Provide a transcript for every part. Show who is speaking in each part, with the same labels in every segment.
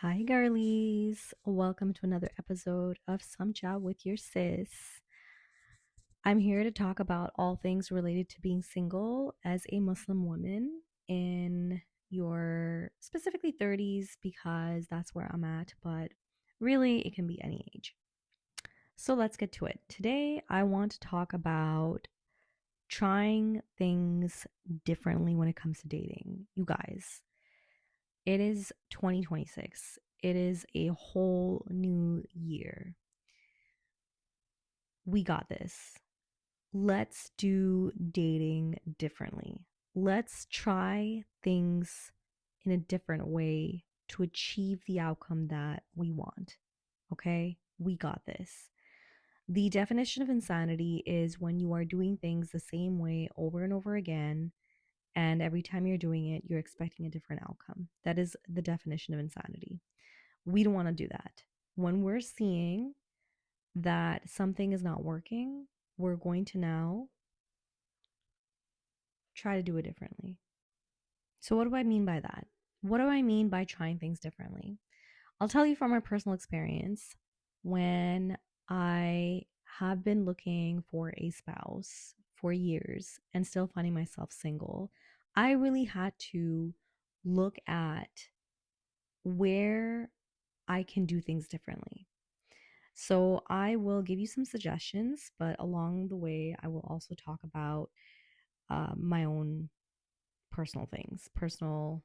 Speaker 1: Hi, girlies. Welcome to another episode of Some Chat with Your Sis. I'm here to talk about all things related to being single as a Muslim woman in your specifically 30s because that's where I'm at, but really it can be any age. So let's get to it. Today, I want to talk about trying things differently when it comes to dating. You guys, it is 2026. It is a whole new year. We got this. Let's do dating differently. Let's try things in a different way to achieve the outcome that we want. Okay? We got this. The definition of insanity is when you are doing things the same way over and over again, and every time you're doing it, you're expecting a different outcome. That is the definition of insanity. We don't want to do that. When we're seeing that something is not working, we're going to now try to do it differently. So, what do I mean by that? What do I mean by trying things differently? I'll tell you from my personal experience when I have been looking for a spouse for years and still finding myself single. I really had to look at where I can do things differently. So I will give you some suggestions, but along the way, I will also talk about my own personal things, personal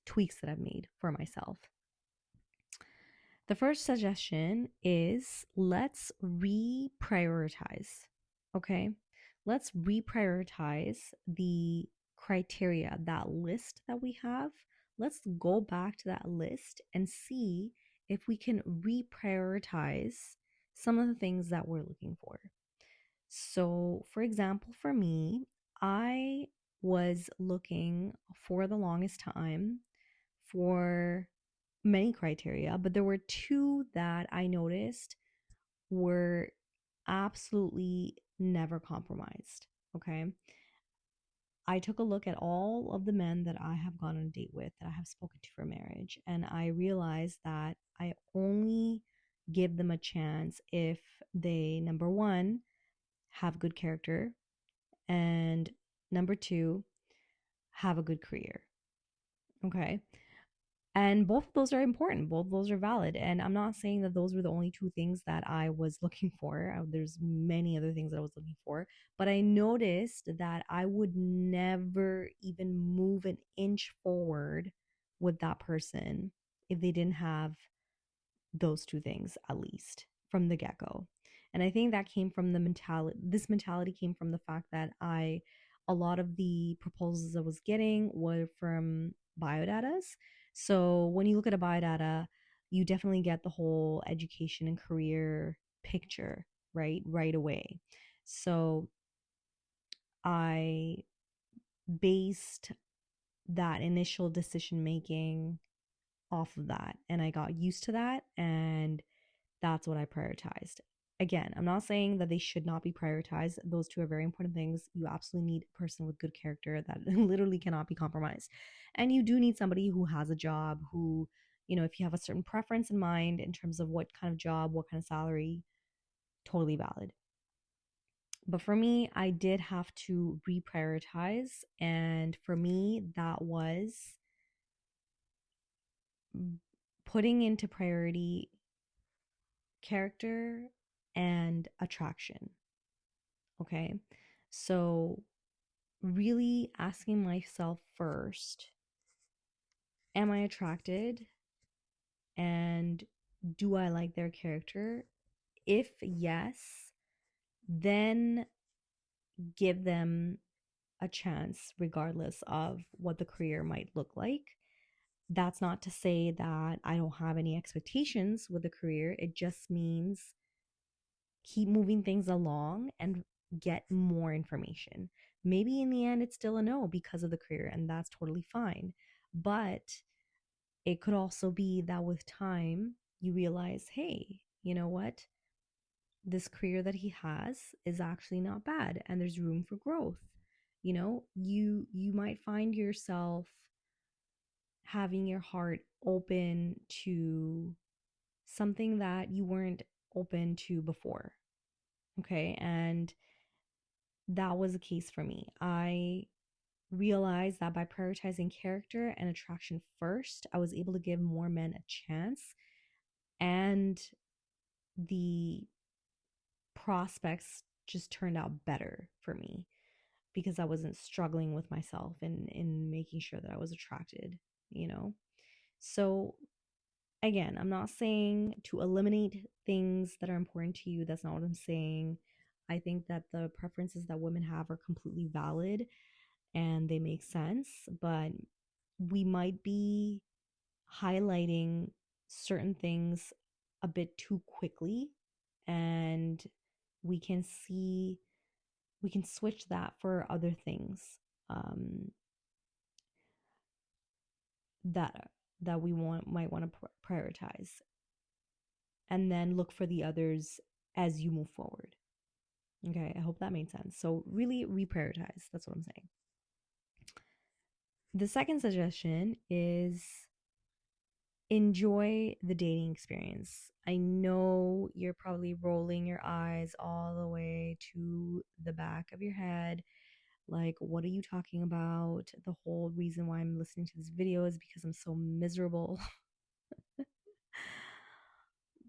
Speaker 1: tweaks that I've made for myself. The first suggestion is let's reprioritize. Okay. Let's reprioritize the criteria, that list that we have. Let's go back to that list and see if we can reprioritize some of the things that we're looking for. So, for example, for me, I was looking for the longest time for many criteria, but there were two that I noticed were absolutely never compromised. Okay. I took a look at all of the men that I have gone on a date with, that I have spoken to for marriage, and I realized that I only give them a chance if they, number one, have good character, and number two, have a good career. Okay. And both of those are important. Both of those are valid. And I'm not saying that those were the only two things that I was looking for. There's many other things that I was looking for. But I noticed that I would never even move an inch forward with that person if they didn't have those two things at least from the get-go. And I think that came from the mentality, this mentality came from the fact that a lot of the proposals I was getting were from biodatas. So when you look at a biodata, you definitely get the whole education and career picture, right away. So I based that initial decision making off of that, and I got used to that, and that's what I prioritized. Again, I'm not saying that they should not be prioritized. Those two are very important things. You absolutely need a person with good character that literally cannot be compromised. And you do need somebody who has a job, who, if you have a certain preference in mind in terms of what kind of job, what kind of salary, totally valid. But for me, I did have to reprioritize. And for me, that was putting into priority character and attraction. Okay. So, really asking myself first, am I attracted? And do I like their character? If yes, then give them a chance, regardless of what the career might look like. That's not to say that I don't have any expectations with the career. It just means keep moving things along and get more information. Maybe in the end, it's still a no because of the career, and that's totally fine. But it could also be that with time, you realize, hey, you know what? This career that he has is actually not bad, and there's room for growth. You might find yourself having your heart open to something that you weren't open to before. Okay. And that was the case for me. I realized that by prioritizing character and attraction first, I was able to give more men a chance, and the prospects just turned out better for me because I wasn't struggling with myself and in making sure that I was attracted, you know? So again, I'm not saying to eliminate things that are important to you. That's not what I'm saying. I think that the preferences that women have are completely valid and they make sense, but we might be highlighting certain things a bit too quickly, and we can see we can switch that for other things um, that we might want to prioritize, and then look for the others as you move forward. Okay, I hope that made sense. So really reprioritize. That's what I'm saying. The second suggestion is enjoy the dating experience. I know you're probably rolling your eyes all the way to the back of your head. Like, what are you talking about? The whole reason why I'm listening to this video is because I'm so miserable.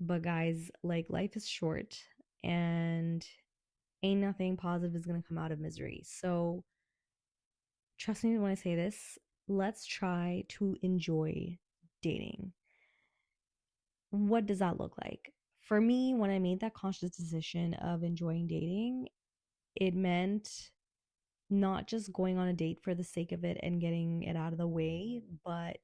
Speaker 1: But guys, like, life is short and ain't nothing positive is going to come out of misery. So, trust me when I say this, let's try to enjoy dating. What does that look like? For me, when I made that conscious decision of enjoying dating, it meant not just going on a date for the sake of it and getting it out of the way, but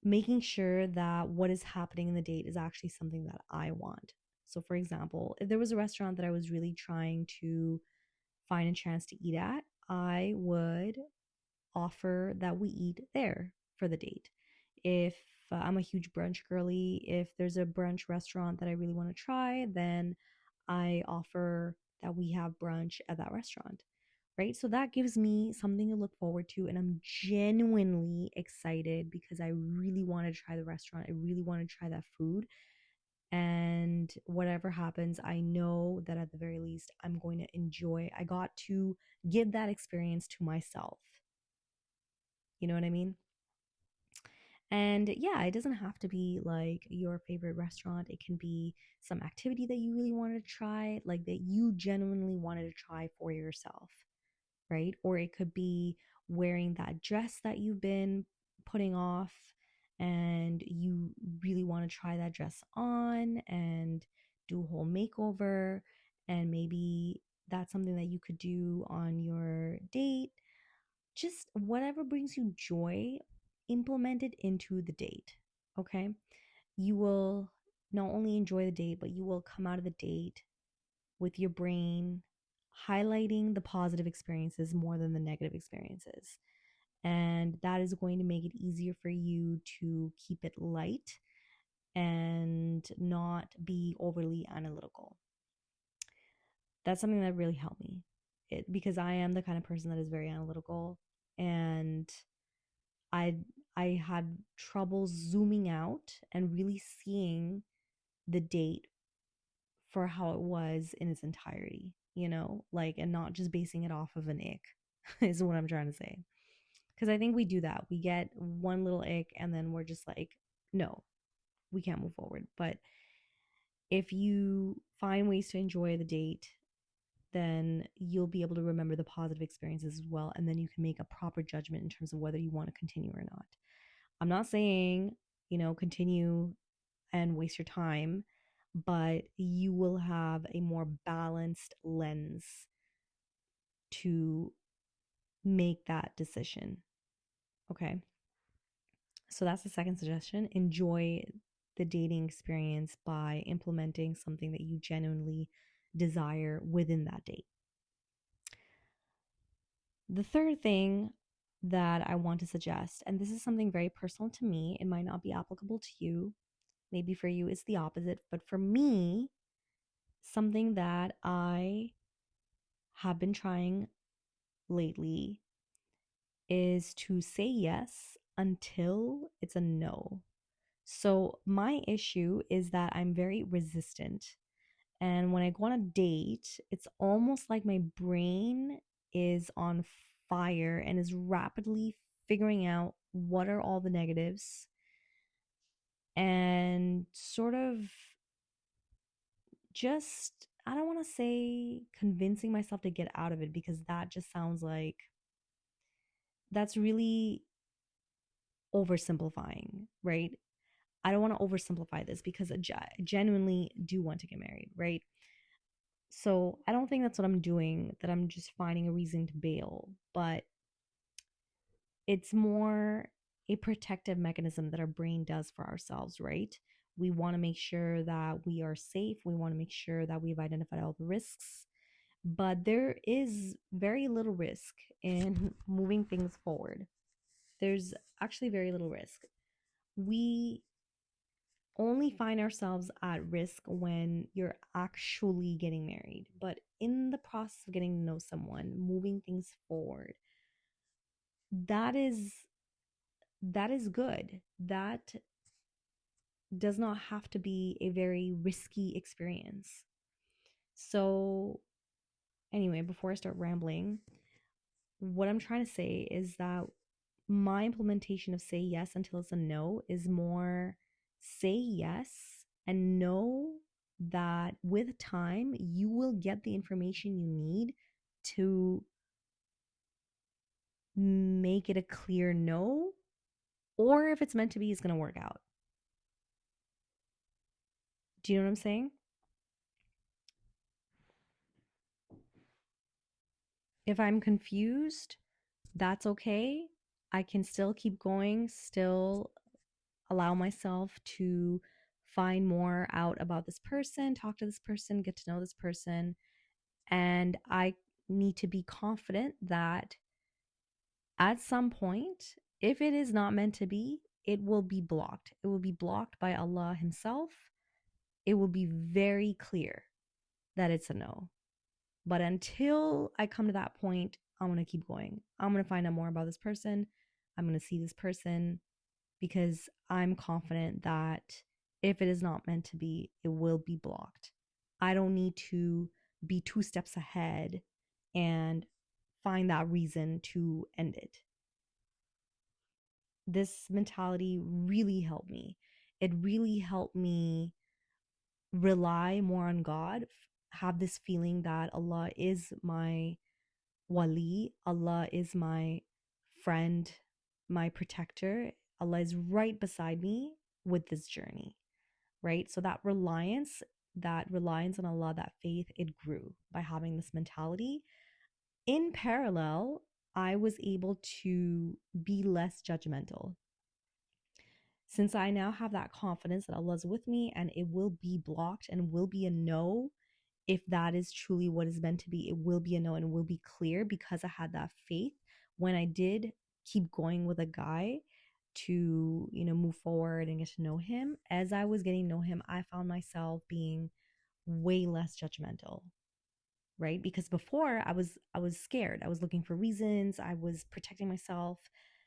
Speaker 1: making sure that what is happening in the date is actually something that I want. So, for example, if there was a restaurant that I was really trying to find a chance to eat at, I would offer that we eat there for the date. If I'm a huge brunch girly, if there's a brunch restaurant that I really want to try, then I offer that we have brunch at that restaurant, right? So that gives me something to look forward to. And I'm genuinely excited because I really want to try the restaurant. I really want to try that food. And whatever happens, I know that at the very least, I'm going to enjoy. I got to give that experience to myself. You know what I mean? And yeah, it doesn't have to be like your favorite restaurant. It can be some activity that you really wanted to try, like that you genuinely wanted to try for yourself, right? Or it could be wearing that dress that you've been putting off and you really want to try that dress on and do a whole makeover. And maybe that's something that you could do on your date. Just whatever brings you joy, implement it into the date. Okay. You will not only enjoy the date, but you will come out of the date with your brain highlighting the positive experiences more than the negative experiences. And that is going to make it easier for you to keep it light and not be overly analytical. That's something that really helped me. Because I am the kind of person that is very analytical, and I I had trouble zooming out and really seeing the date for how it was in its entirety, like, and not just basing it off of an ick is what I'm trying to say. Because I think we do that. We get one little ick and then we're just like, no, we can't move forward. But if you find ways to enjoy the date, then you'll be able to remember the positive experiences as well. And then you can make a proper judgment in terms of whether you want to continue or not. I'm not saying, continue and waste your time, but you will have a more balanced lens to make that decision. Okay. So that's the second suggestion. Enjoy the dating experience by implementing something that you genuinely desire within that date. The third thing that I want to suggest, and this is something very personal to me, it might not be applicable to you. Maybe for you it's the opposite, but for me, something that I have been trying lately is to say yes until it's a no. So my issue is that I'm very resistant. And when I go on a date, it's almost like my brain is on fire and is rapidly figuring out what are all the negatives and sort of just, I don't want to say convincing myself to get out of it because that just sounds like that's really oversimplifying, right? I don't want to oversimplify this because I genuinely do want to get married, right? So I don't think that's what I'm doing, that I'm just finding a reason to bail, but it's more a protective mechanism that our brain does for ourselves, right? We want to make sure that we are safe. We want to make sure that we've identified all the risks, but there is very little risk in moving things forward. There's actually very little risk. We only find ourselves at risk when you're actually getting married. But in the process of getting to know someone, moving things forward, that is that is good. That does not have to be a very risky experience. So, anyway, before I start rambling, what I'm trying to say is that my implementation of say yes until it's a no is more say yes and know that with time you will get the information you need to make it a clear no, or if it's meant to be, it's going to work out. Do you know what I'm saying? If I'm confused, that's okay. I can still keep going, still allow myself to find more out about this person, talk to this person, get to know this person. And I need to be confident that at some point, if it is not meant to be, it will be blocked. It will be blocked by Allah Himself. It will be very clear that it's a no. But until I come to that point, I'm going to keep going. I'm going to find out more about this person. I'm going to see this person because I'm confident that if it is not meant to be, it will be blocked. I don't need to be two steps ahead and find that reason to end it. This mentality really helped me. It really helped me rely more on God, have this feeling that Allah is my wali, Allah is my friend, my protector. Allah is right beside me with this journey, right? So that reliance on Allah, that faith, it grew by having this mentality. In parallel, I was able to be less judgmental. Since I now have that confidence that Allah is with me and it will be blocked and will be a no, if that is truly what is meant to be, it will be a no and it will be clear because I had that faith when I did keep going with a guy to, move forward and get to know him. As I was getting to know him, I found myself being way less judgmental, right? Because before I was scared. I was looking for reasons, I was protecting myself.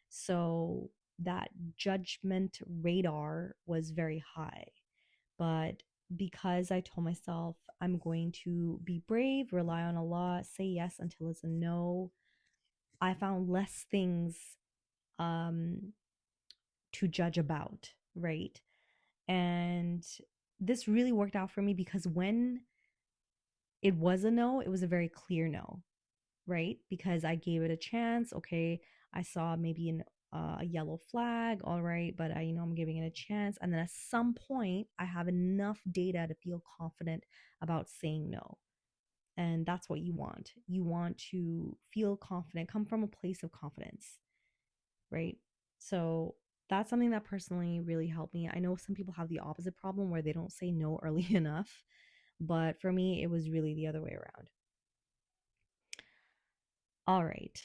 Speaker 1: So that judgment radar was very high. But because I told myself I'm going to be brave, rely on Allah, say yes until it's a no, I found less things um, to judge about, right? And this really worked out for me because when it was a no, it was a very clear no, right? Because I gave it a chance. Okay, I saw maybe a yellow flag, all right, but I'm giving it a chance. And then at some point, I have enough data to feel confident about saying no. And that's what you want. You want to feel confident, come from a place of confidence, right? So that's something that personally really helped me. I know some people have the opposite problem where they don't say no early enough, but for me, it was really the other way around. All right.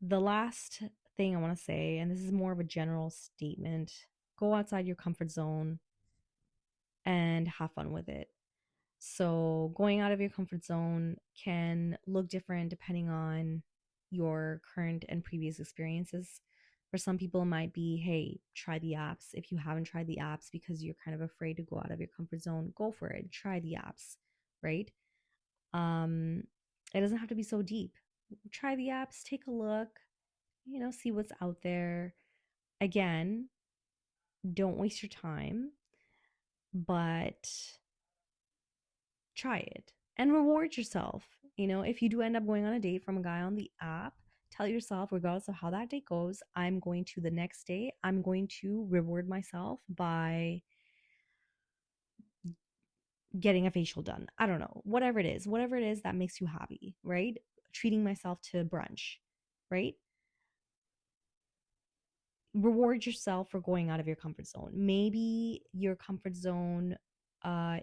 Speaker 1: The last thing I want to say, and this is more of a general statement, go outside your comfort zone and have fun with it. So, going out of your comfort zone can look different depending on your current and previous experiences. For some people, it might be, hey, try the apps. If you haven't tried the apps because you're kind of afraid to go out of your comfort zone, go for it. Try the apps, right? Um, it doesn't have to be so deep. Try the apps, take a look, see what's out there. Again, don't waste your time, but try it and reward yourself. If you do end up going on a date from a guy on the app, tell yourself, regardless of how that date goes, I'm going to the next day, I'm going to reward myself by getting a facial done. I don't know, whatever it is that makes you happy, right? Treating myself to brunch, right? Reward yourself for going out of your comfort zone. Maybe your comfort zone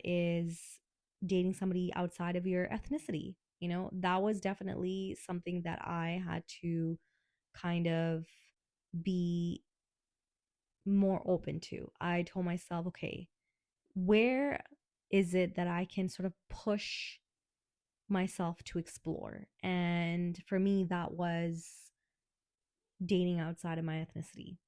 Speaker 1: is dating somebody outside of your ethnicity. That was definitely something that I had to kind of be more open to. I told myself, okay, where is it that I can sort of push myself to explore? And for me, that was dating outside of my ethnicity.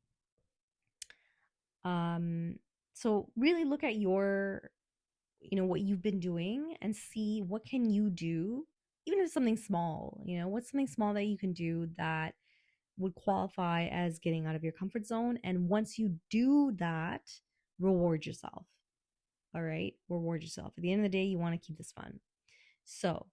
Speaker 1: Um, so really look at what you've been doing and see what can you do, even if it's something small, what's something small that you can do that would qualify as getting out of your comfort zone. And once you do that, reward yourself. All right. Reward yourself. At the end of the day, you want to keep this fun. So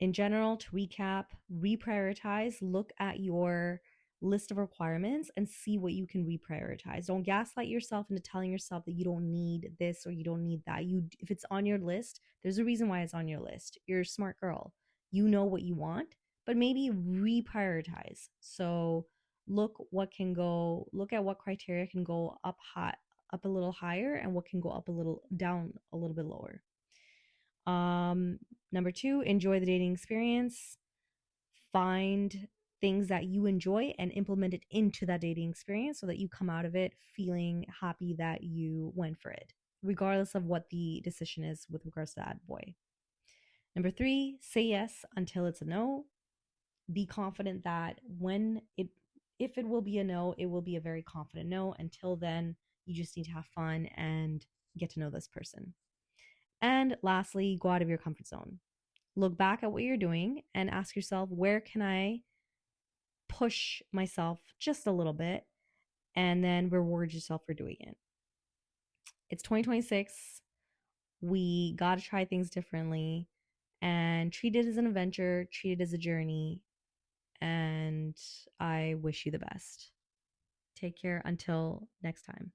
Speaker 1: in general, to recap, reprioritize, look at your list of requirements and see what you can reprioritize. Don't gaslight yourself into telling yourself that you don't need this or you don't need that. If it's on your list, there's a reason why it's on your list. You're a smart girl. You know what you want, but maybe reprioritize. So look at what criteria can go up high, up a little higher, and what can go up a little down a little bit lower. Number two, enjoy the dating experience. Find things that you enjoy and implement it into that dating experience so that you come out of it feeling happy that you went for it, regardless of what the decision is with regards to that boy. Number three, say yes until it's a no. Be confident that if it will be a no, it will be a very confident no. Until then, you just need to have fun and get to know this person. And lastly, go out of your comfort zone. Look back at what you're doing and ask yourself, where can I push myself just a little bit? And then reward yourself for doing it. It's 2026. We got to try things differently and treat it as an adventure, treat it as a journey. And I wish you the best. Take care until next time.